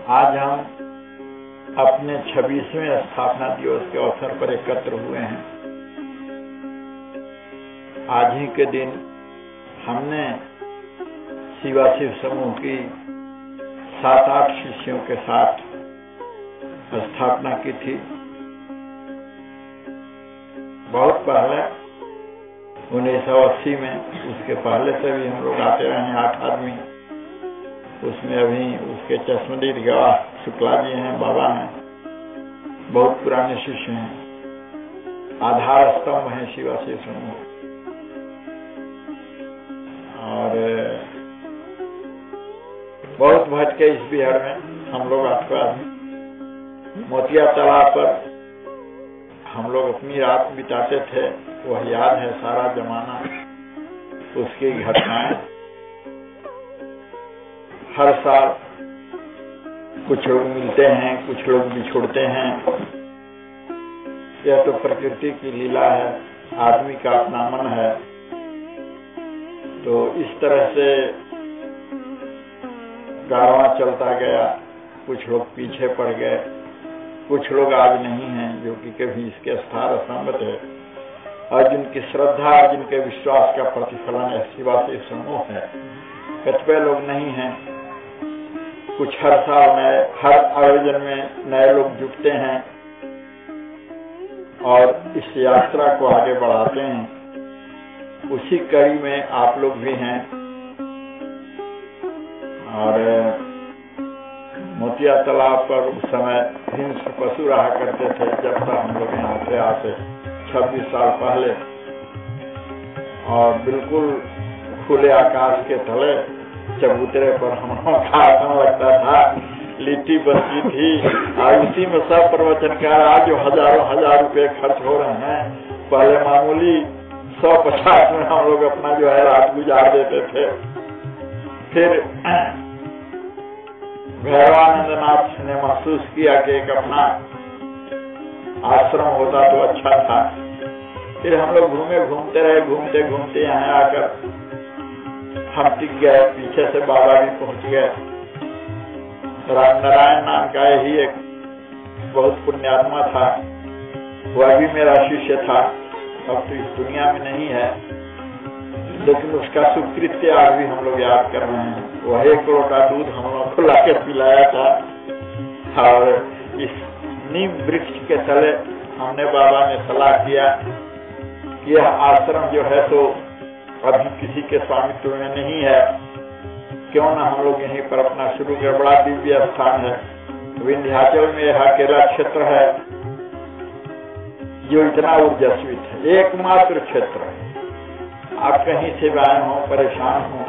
आज हम अपने 26वें स्थापना दिवस के अवसर पर एकत्र हुए हैं। आज ही के दिन हमने शिवा शिव समूह की 7-8 शिष्यों के साथ स्थापना की थी। बहुत पहले 1980 में, उसके पहले से भी हम लोग आते रहे हैं 8 आदमी। उसमें अभी उसके चश्मदीद गवाह शुक्ला जी हैं, बाबा हैं, बहुत पुराने शिष्य हैं, आधार स्तंभ हैं शिवा शिव समूह। और बहुत भटके इस बिहार में हम लोग। आसपास मोतिया तालाब पर हम लोग अपनी रात बिताते थे, वह याद है सारा जमाना, उसकी घटनाएं। हर साल कुछ लोग मिलते हैं, कुछ लोग बिछुड़ते हैं। यह तो प्रकृति की लीला है, आदमी का अपना मन है। तो इस तरह से कारवां चलता गया। कुछ लोग पीछे पड़ गए, कुछ लोग आज नहीं हैं जो कि कभी इसके स्थार असंगत है। और जिनकी श्रद्धा, जिनके विश्वास का प्रतिफलन शिवा शिव समूह है। कतिपय लोग नहीं हैं। कुछ हर साल नए, हर आयोजन में नए लोग जुटते हैं और इस यात्रा को आगे बढ़ाते हैं। उसी कड़ी में आप लोग भी हैं। और मोतिया तालाब पर उस समय हिंस्र पशु रहा करते थे जब तक हम लोग यहाँ थे, आज से 26 साल पहले। और बिल्कुल खुले आकाश के तले चबूतरे पर हम का आसन लगता था, लिट्टी बची थी। और उसी में सब प्रवचनकार आज जो हजारों रुपए खर्च हो रहे हैं, पहले मामूली 150 में हम लोग अपना जो है रात गुजार देते थे। फिर भैरवानंद नाथ ने महसूस किया कि एक अपना आश्रम होता तो अच्छा था। फिर हम लोग घूमते रहे, घूमते यहाँ आकर हम टिक गए। पीछे से बाबा भी पहुंच गए। राम नारायण नाम का ही एक बहुत पुण्यात्मा था, वह भी मेरा शिष्य था। अब तो इस दुनिया में नहीं है, लेकिन उसका सुकृत्य आज भी हम लोग याद कर रहे हैं। वह 1 लोटा दूध हम लोग को लाकर पिलाया था। और इस नीम वृक्ष के तले हमने बाबा ने सलाह किया कि यह आश्रम जो है तो अभी किसी के स्वामित्व में नहीं है, क्यों ना हम लोग यहीं पर अपना शुरू कर। बड़ा दिव्य स्थान है। विंध्याचल में यह अकेला क्षेत्र है जो इतना ऊर्जास्वित है, एकमात्र क्षेत्र है। आप कहीं से भी आए हो, परेशान हो,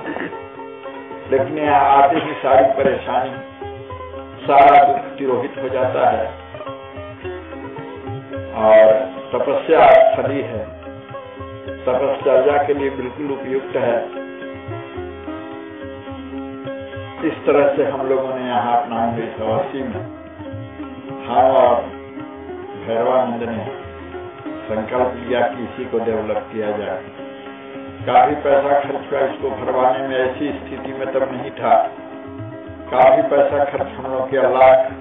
लेकिन यहाँ आते ही सारी परेशानी, सारा दुख तिरोहित हो जाता है। और तपस्या स्थली है, तपश्चर्या के लिए बिल्कुल उपयुक्त है। इस तरह से हम लोगों ने यहाँ अपना 1980 में हम और भैरवानंद ने संकल्प लिया कि इसी को डेवलप किया जाए। काफी पैसा खर्च हुआ इसको भरवाने में, ऐसी स्थिति में तब नहीं था। काफी पैसा खर्च हम लोग के लाख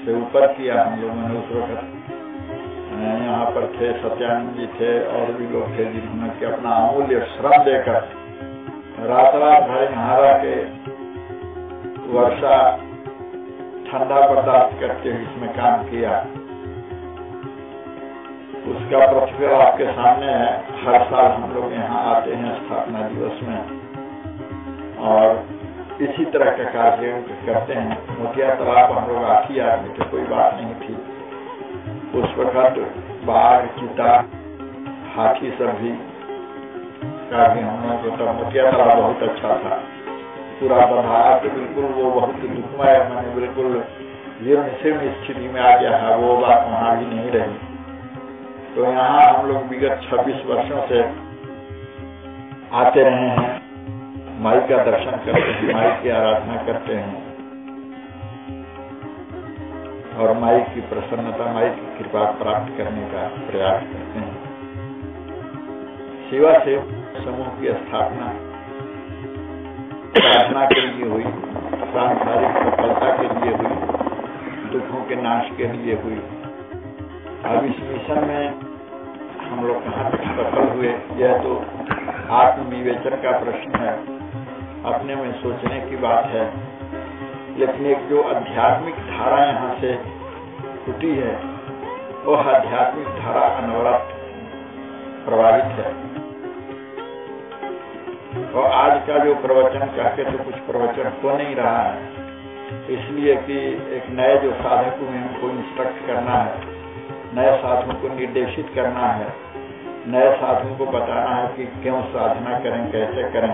से ऊपर किया हम लोगों ने। उस वक्त यहाँ पर थे सत्यानंद जी थे और भी लोग थे जिन्होंने कि अपना अमूल्य श्रम देकर रात भर नहारा के वर्षा ठंडा बर्दाश्त करते हुए इसमें काम किया। उसका प्रतिफल आपके सामने है। हर साल हम लोग यहाँ आते हैं स्थापना दिवस में और इसी तरह का कार्यक्रम करते हैं। मोतिया तालाब हम लोग 8 ही आदमी थे, कोई बात नहीं थी। उस वक्त बाघ, चीता, हाथी सब भी काफी हम लोगों को तब मोतिया तालाब बहुत अच्छा था। पूरा बंधा तो बिल्कुल वो बहुत दुखमय, मैंने बिल्कुल जीर्ण स्थिति में आ गया है। वो बात वहाँ भी नहीं रही। तो यहाँ हम लोग विगत 26 वर्षों से आते रहे हैं, माई का दर्शन करते हैं, माई की आराधना करते हैं और माई की प्रसन्नता, माई की कृपा प्राप्त करने का प्रयास करते हैं। शिवा शिव समूह की स्थापना साधना के लिए हुई, सांसारिक सफलता के लिए हुई। दुखों के नाश के लिए हुई। अब इस मिशन में हम लोग कहाँ तक सफल हुए, यह तो आत्मविवेचन का प्रश्न है, अपने में सोचने की बात है। लेकिन एक जो आध्यात्मिक धारा यहाँ से फूटी है, वह आध्यात्मिक धारा अनवरत प्रभावित है। और आज का जो प्रवचन कहके तो कुछ प्रवचन हो नहीं रहा है, इसलिए कि एक नए जो साधक को हमको इंस्ट्रक्ट करना है, नए साधकों को निर्देशित करना है, नए साधकों को बताना है कि क्यों साधना करें, कैसे करें।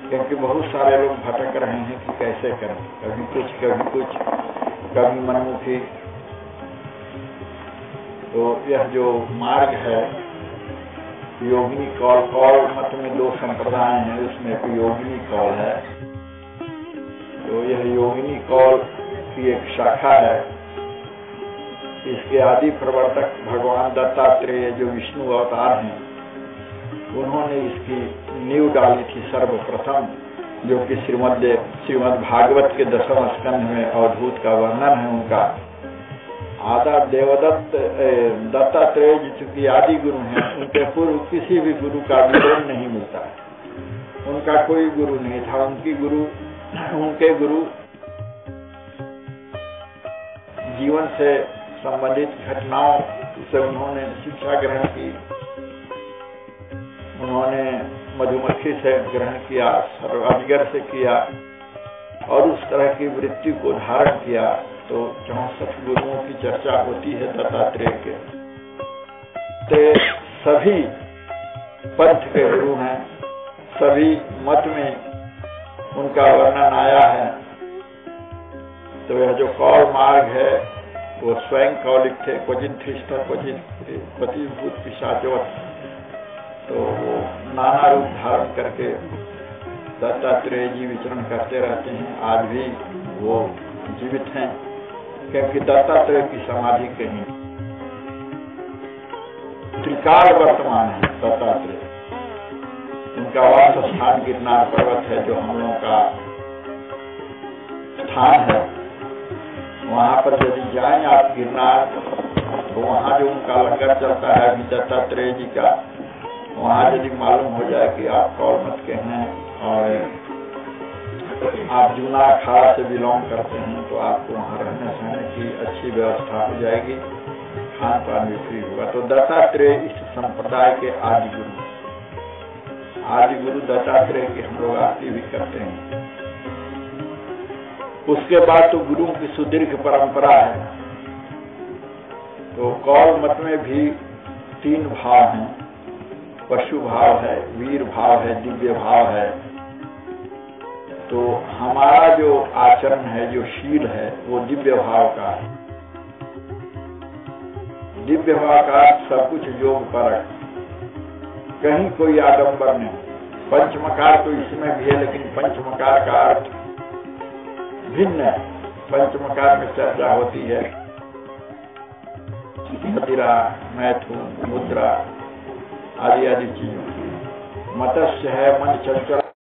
क्योंकि बहुत सारे लोग भटक रहे हैं कि कैसे करें, कभी कुछ, कभी मनमुखी। तो यह जो मार्ग है, योगिनी कौल मत में दो संप्रदाय हैं, उसमें एक योगिनी कौल है। तो यह योगिनी कौल की एक शाखा है। इसके आदि प्रवर्तक भगवान दत्तात्रेय जो विष्णु अवतार हैं, उन्होंने इसकी नींव डाली थी सर्वप्रथम, जो कि श्रीमद् भागवत के 10वें स्कंध में अवधूत का वर्णन है उनका। आदा देवदत्त दत्तात्रेय जी चूंकि आदि गुरु हैं, उनके पूर्व किसी भी गुरु का विवरण नहीं मिलता है। उनका कोई गुरु नहीं था। उनके गुरु जीवन से संबंधित घटनाओं से उन्होंने शिक्षा ग्रहण की, उन्होंने मधुमक्खी से ग्रहण किया, अजगर से किया और उस तरह की वृत्ति को धारण किया। तो 64 गुरुओं की चर्चा होती है दत्तात्रेय के। तो सभी पंथ के गुरु हैं, सभी मत में उनका वर्णन आया है। तो यह जो कौल मार्ग है वो स्वयं कौलिक थे, क्वचित धृष्ट, क्वचित भूत पिशाचवत। तो वो नाना रूप धारण करके दत्तात्रेय जी विचरण करते रहते हैं। आज भी वो जीवित हैं, क्योंकि दत्तात्रेय की समाधि कहीं त्रिकाल वर्तमान है। दत्तात्रेय उनका वास स्थान गिरनार पर्वत है, जो हम लोगों का स्थान है। वहां पर यदि जाएं आप गिरनार, तो वहां जो उनका लंगर चलता है अभी दत्तात्रेय जी का, वहां यदि मालूम हो जाए कि आप कौल मत के हैं और आप जूना अखाड़ा से बिलोंग करते हैं, तो आपको वहां रहने सहने की अच्छी व्यवस्था हो जाएगी, खान पान भी फ्री होगा। तो दत्तात्रेय इस संप्रदाय के आदि गुरु दत्तात्रेय की हम लोग आरती भी करते हैं। उसके बाद तो गुरु की सुदीर्घ परंपरा है। तो कौल मत में भी 3 भाव हैं, पशु भाव है, वीर भाव है, दिव्य भाव है। तो हमारा जो आचरण है, जो शील है, वो दिव्य भाव का है। दिव्य भाव का सब कुछ योग परक, कहीं कोई आडंबर नहीं। पंचमकार तो इसमें भी है, लेकिन पंचमकार का अर्थ भिन्न है। पंचमकार में चर्चा होती है मदिरा, मैथुन, मुद्रा आदि चीजों की। मत्स्य है मन चंचल